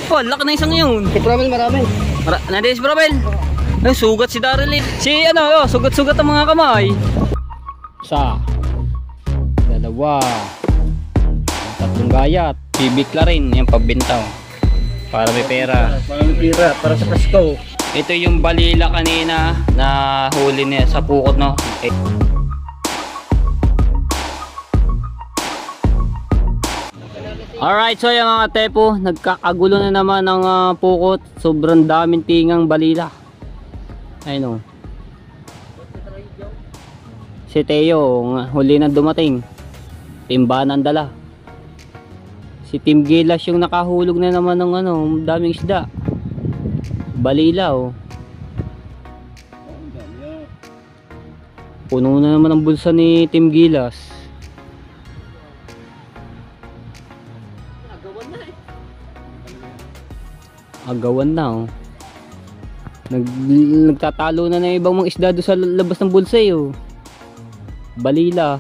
Oh, laki na isang yun. Si Promel marami. Nandiyan si Promel. Ay, sugat si Daryl eh. Si ano, sugat-sugat ang mga kamay. Isa. Dalawa. Tatlong gayat. Bibikla rin. Yung pabintaw. Para may pera. Para may pera. Para sa Pasko. Ito yung balila kanina na huli niya sa pukot, no? Alright, so yung mga tepo, nagkakagulo na naman ng pukot. Sobrang daming tingang balila. Ayun o. Si Teo, huli na dumating. Timba ng dala. Si Tim Gilas yung nakahulog na naman ng daming isda. Balila o. Puno na naman ang bulsa ni Tim Gilas. Agawan na oh. Nagtatalo na ng ibang mga isda doon sa labas ng bulsa oh. Balila.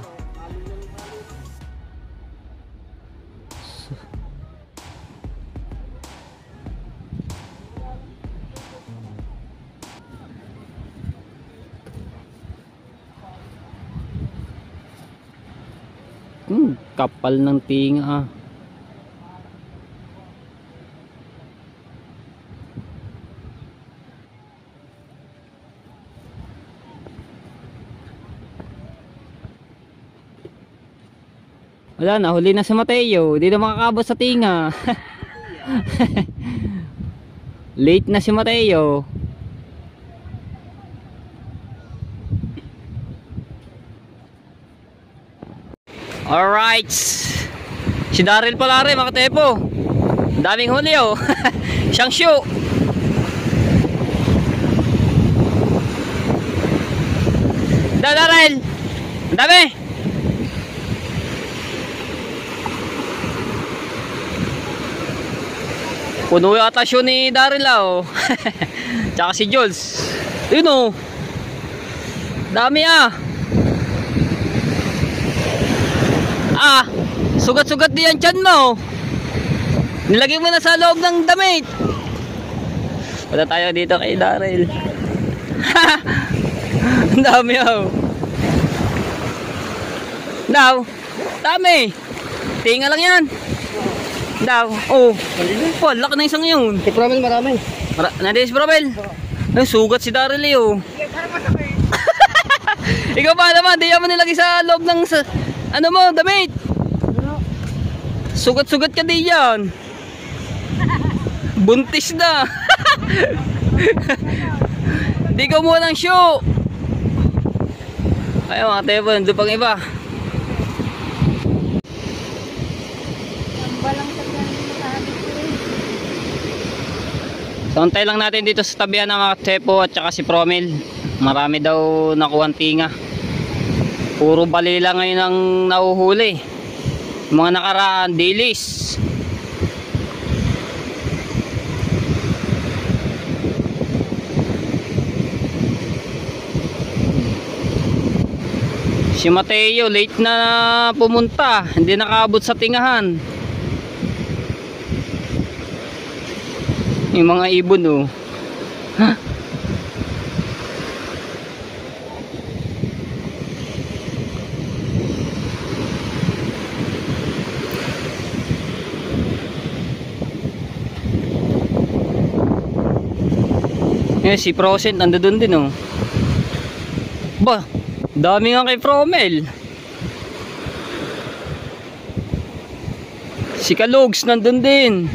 Kapal ng tinga ah. Wala na, huli na si Mateo. Di na makakabot sa tinga. Late na si Mateo. Alright. Si Daryl pala rin mga tepo. Daming huli oh. Siyang shoe. Daryl. Ang dami. Puno yata siya ni Daryl oh. Tsaka si Jules. Yun oh. Dami ah. Ah, sugat-sugat diyan tiyan mo. Nilagay mo na sa loob ng damit. Wala tayo dito kay Daryl. Ang dami oh. Daw. Dami. Tinga lang yan. Daw. Oh. Oh, laki na isang yun. Si Promel marami. Nandiyan si Promel. Ay, sugat si Daryl eh oh. Ikaw pa naman, di naman nilagay sa loob ng ano mo, damit. Sugat-sugat ka di yan. Buntis na. Di ka muna ng show. Ayaw mga tepo, nandun pang iba. So antay lang natin dito sa tabihan ng mga tepo at saka si Promel. Marami daw nakuha tinga. Puro balila ngayon ang nahuhuli. Mga nakaraan, dilis. Si Mateo late na pumunta, hindi nakaabot sa tingahan. Yung mga ibon oh. Ha? Si Procent nandoon din oh. Ba, dami nga kay Promel. Si Kalogs nandoon din.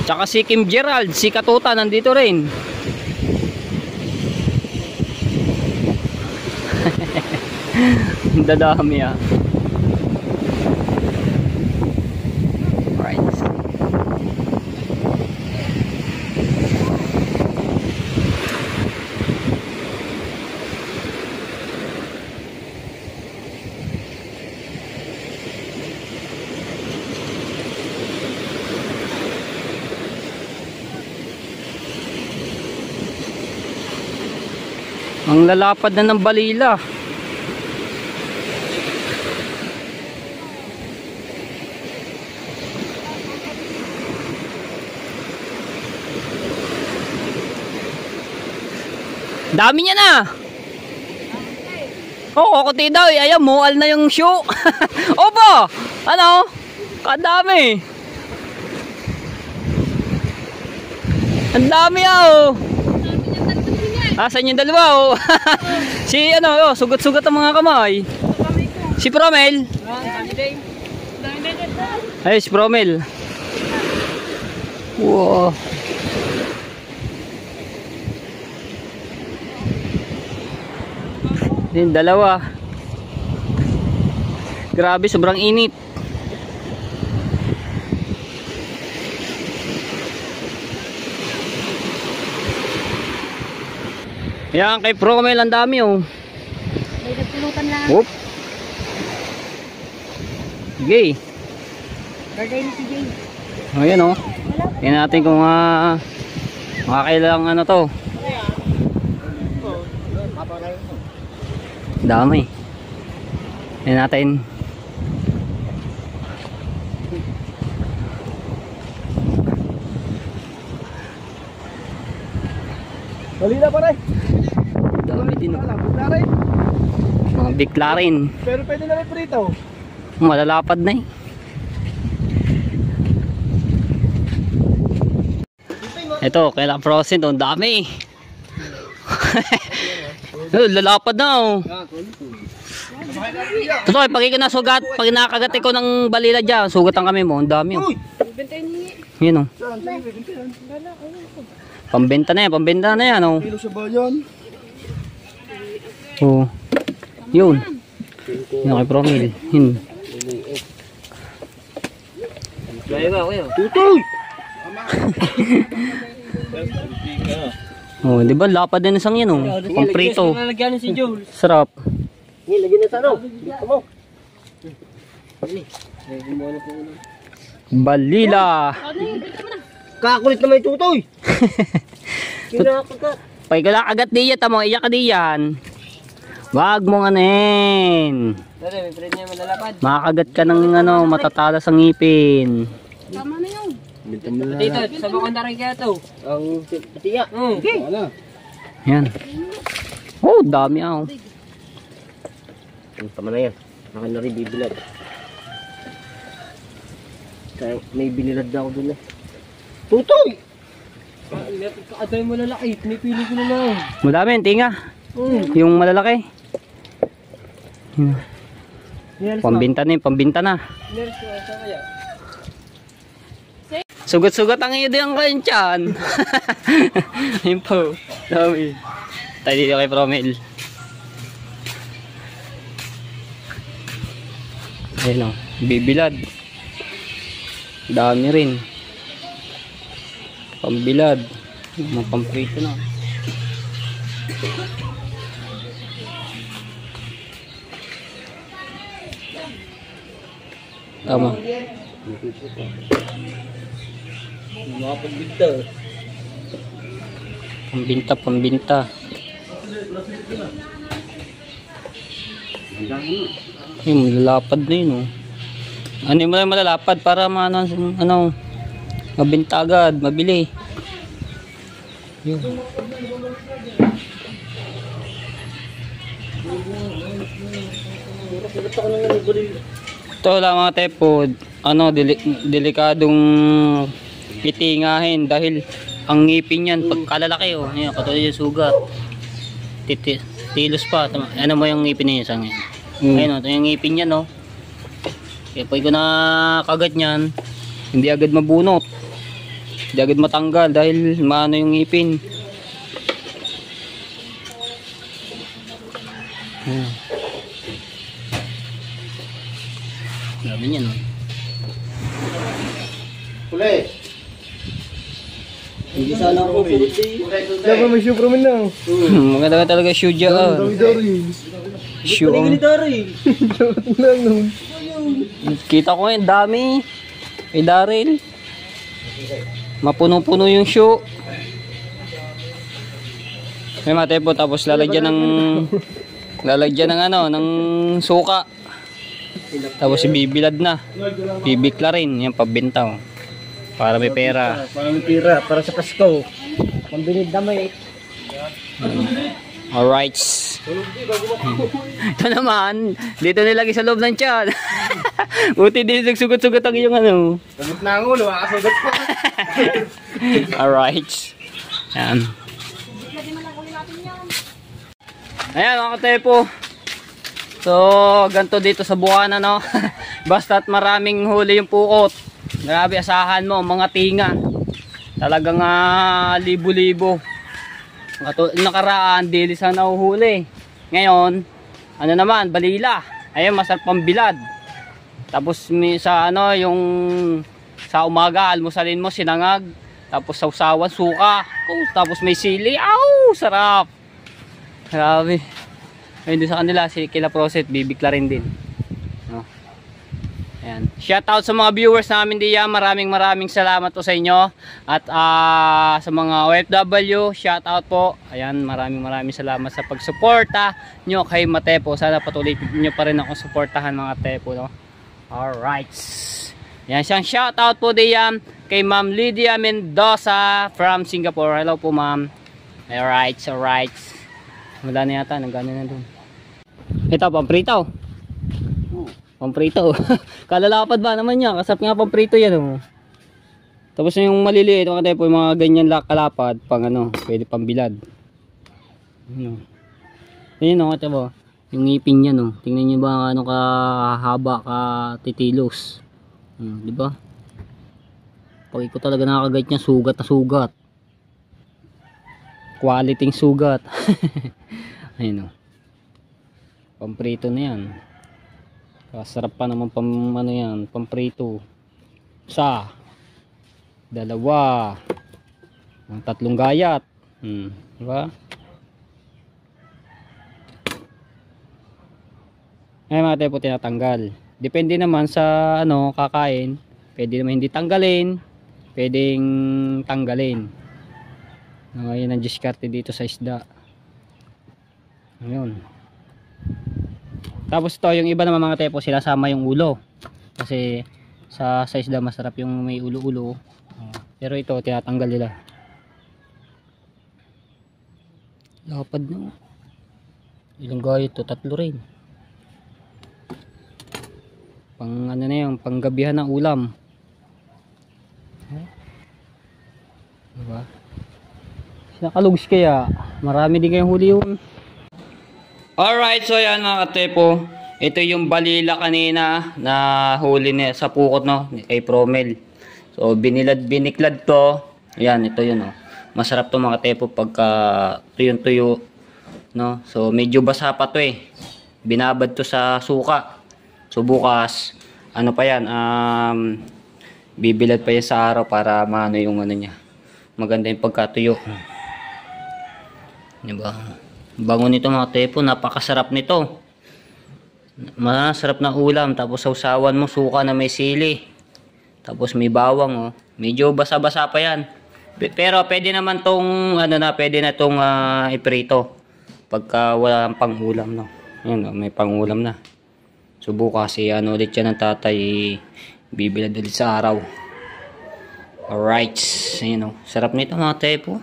Tsaka si Kim Gerald, si Katuta nandito rin. Dadami ah. Right. Ang lalapad na ng balila. Dami niya na. Oo, kukunti daw. Ayan, mual na yung shoe. Opo. Ano? Kadami. Ang dami ah. Asan yung dalawa oh. Si ano, oh, sugat-sugat ang mga kamay. Si Promel. Ay, si Promel. Wow. Yung dalawa. Grabe, sobrang init. Yan, kay Promel ang dami oh. May nagpulutan lang. Whoop. Sige. Birthday ni si Jay. Ayan oh. Tingnan natin kung makakailang ano to. Dami. Tingnan natin. Balila pa rin. Dami din oh. Bigla rin. Mga bigla rin. Pero pwede na rin prito. Malalapad na eh. Ito, kailang frozen oh. Dami. Lalapad na oh. Totoo, pag ikaw nasugat, pag nakagat ko ng balila dyan, sugatan kami mo, ang dami oh. Yun oh. Pambenta na yan oh. Kilo sa bayan. Oh. Yun. Yun kay Promil. Yun. Tutoy! Oh, di ba lapad din isang yan oh. Pamprito. Sarap. Lagyan na sa ano. Come Balila. Kakulit naman yung tutoy. Kinakagat. Pag kalakagat diyan, tamo, iyak ka diyan. Wag mong anin. Makakagat ka ng ano, matatala sa ngipin. Tama na yun. Dito, sabak ko na rin kaya ito. Ang patiya. Okay. Yan. Oh, dami ah. Tama na yan. Akin na rin bibilad. Kaya may binilad na ako dun eh. Tutoy! Kaaday mo lalaki. Pinipili ko na lang. Madami, tinga. Yung malalaki. Pambinta na yun, pambinta na. Sugat-sugat ang iyo din kayo dyan. Yun po. Dami. Tayo dito kay Promel. Ayun o. Bibilad. Dami rin. Pambilad. Mga pamprito na. Tama. Mga pagbigta. Pambinta, pambinta. Yung malalapad na yun oh. Ano yung malalapad para ano, mabinta agad, mabili. Yun. Ito lang mga tepod, ano, delikadong itingahin dahil ang ngipin yan pagkalalaki oh. Ayan, katulad yung sugat. Tilos pa. Ano mo yung ngipin niya sa ngayon? Ayun oh, ito yung ngipin niya no. Kaya pag ko nakagat niyan, hindi agad mabunot. Hindi agad matanggal dahil maano yung ngipin. Grabe niyan no. Kulay! Hindi sana ako pulot eh. Dapat may shoe promen na. Maganda ka talaga shoe dyan. Shoe. Kita ko ngayon, dami. Kay Daryl. Mapuno-puno yung shoe. May mga tepo, tapos lalagyan ng ano, ng suka. Tapos bibilad na. Bibikla rin, yan pabenta oh. Para may pera. Para may pera, para sa Pasko. Pambinid na may. Alright. Ito naman, dito nilagay sa loob ng tiyan. Buti din nagsugat-sugat ang iyong ano. Gamot na ang ulo, makasugat pa. Alright. Yan. Ayan mga katepo. So, ganito dito sa buwan no. Basta't maraming huli yung pukot. Grabe, asahan mo, mga tinga. Talagang libo-libo. Nakaraan, dilis ang nahuhuli. Ngayon, ano naman, balila. Ayun, masarap pang bilad. Tapos sa ano, yung sa umaga, almusalin mo, sinangag. Tapos sausawan, suka. Oh, tapos may sili. Aw, sarap. Grabe. Ayun din sa kanila, si Kila Proset, bibikla rin din. No? Ayan. Shoutout sa mga viewers namin diyan. Maraming salamat po sa inyo. At sa mga OFW, shoutout po. Ayan, maraming salamat sa pagsuporta nyo kay Matepo. Sana patuloy nyo pa rin ako suportahan mga Tepo. No? Alright. Yan siyang shoutout po diyan kay Ma'am Lydia Mendoza from Singapore. Hello po ma'am. Alright. Wala na yata, nagano na dun. Ito, pamprito. Pamprito. Kalalapad ba naman niya? Kasap nga pamprito yan oh. Tapos yung maliliit, mga po, yung mga ganyan kalapad, pang ano, pwede pambilad. Ano. Ayun oh, ito po. Yung ngipin niya no. Tingnan niyo ba ano kahaba, ka titilos. Di ba? Pag ikaw talaga nakakagait niya, sugat na sugat. Quality sugat. Ayun o. Pamprito na yan. Kasarap pa naman ano yan, pamprito. Isa, dalawa, ang 3 gayat. Diba? Ay mga tepo, tinatanggal. Depende naman sa ano kakain. Pwede naman hindi tanggalin, pwedeng tanggalin. Ayun ang diskarte dito sa isda. Ayun. Tapos ito, yung iba naman mga tepo, sinasama yung ulo. Kasi sa isda masarap yung may ulo-ulo. Pero ito, tinatanggal nila. Lapad na. Ilang gayat to? 3 rin. Pang ano na yung panggabihan ng ulam. Diba? Nakalugs kaya marami din kayong huli yun. Alright, so yan mga katepo, ito yung balila kanina na huli niya sa pukot no, kay Promel. So biniklad to. Yan, ito yun oh. Masarap to mga katepo pagka tuyong-tuyo no. So medyo basa pa to eh. Binabad to sa suka. So bukas ano pa yan, bibilad pa yan sa araw para maano yung ano niya. Maganda yung pagkatuyo. Diba? Bango nito mga tepo, napakasarap nito. Masarap na ulam, tapos sausawan mo suka na may sili. Tapos may bawang oh. Medyo basa-basa pa yan. Pero pwede naman tong ano na, pwede na tong iprito. Pagka wala pang ulam no. Ayun, may pang ulam na. So bukas ano ulit yan ng tatay, bibilad ulit sa araw. Alright, ayun oh. Sarap nito mga tepo.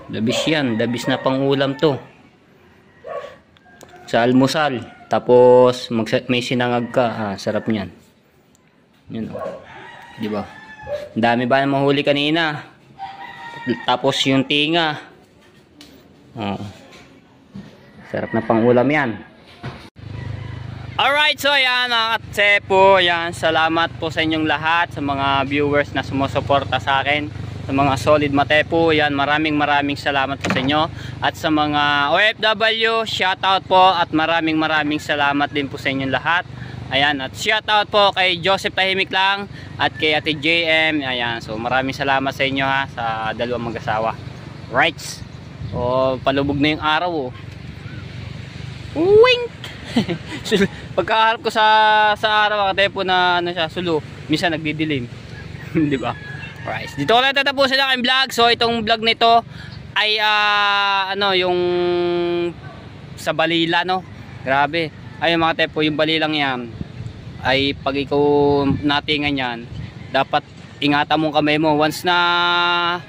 Dabis yan, dabis na pang ulam to. Sa almusal, tapos may sinangag ka, sarap niyan. Yun oh. Di ba? Dami ba na mahuli kanina? Tapos yung tinga. Oh. Sarap na pang ulam yan. Alright, so ayan mga katsepo, ayan, salamat po sa inyong lahat, sa mga viewers na sumusuporta sa akin, sa mga solid matepo, ayan, maraming salamat po sa inyo. At sa mga OFW, shoutout po at maraming salamat din po sa inyong lahat. Ayan, at shoutout po kay Joseph Tahimik Lang at kay Ate JM. Ayan, so maraming salamat sa inyo ha, sa dalawang mag-asawa. Right. O, palubog na yung araw oh. Wink! Pagkaharap ko sa araw mga tepo na ano siya, sulo, minsan nagdidilim. Di ba? Right. Dito ko lang tatapusin ang vlog. So itong vlog nito, ay ano yung sa balila, no? Grabe. Ayun mga tepo, yung balilang yan ay pag ikaw natingan yan, dapat ingatan mong kamay mo once na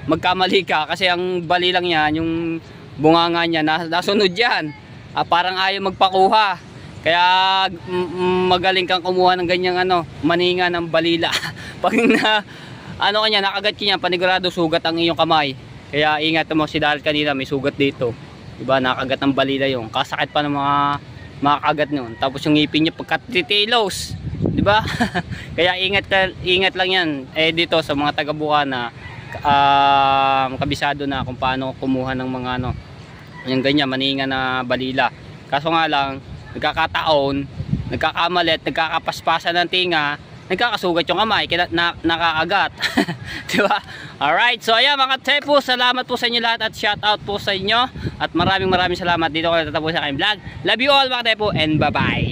magkamali ka, kasi ang balilang yan, yung bunganga niya nasunod yan. Parang ayaw magpakuha. Kaya magaling kang kumuha ng ganyang ano, maninga ng balila. Pag na ano kanya, nakagat kanya, panigurado sugat ang iyong kamay. Kaya ingat mo, si Daryl kanina may sugat dito. Diba, nakagat ng balila yung. Kasakit pa ng mga kagat noon. Tapos yung ngipin niya pagkatitilos. Diba? Kaya ingat lang yan. Dito sa mga taga Bukana, kabisado na kung paano kumuha ng mga ano, yung ganyan, maninga na balila. Kaso nga lang, nagkakataon, nagkakamalit, nagkakapaspasan ng tinga, nagkakasugat yung kamay, nakaagat. Diba? Alright, so ayan mga tepo, salamat po sa inyo lahat at shout out po sa inyo. At maraming salamat. Dito ko natatapos sa aking vlog. Love you all mga tepo and bye bye.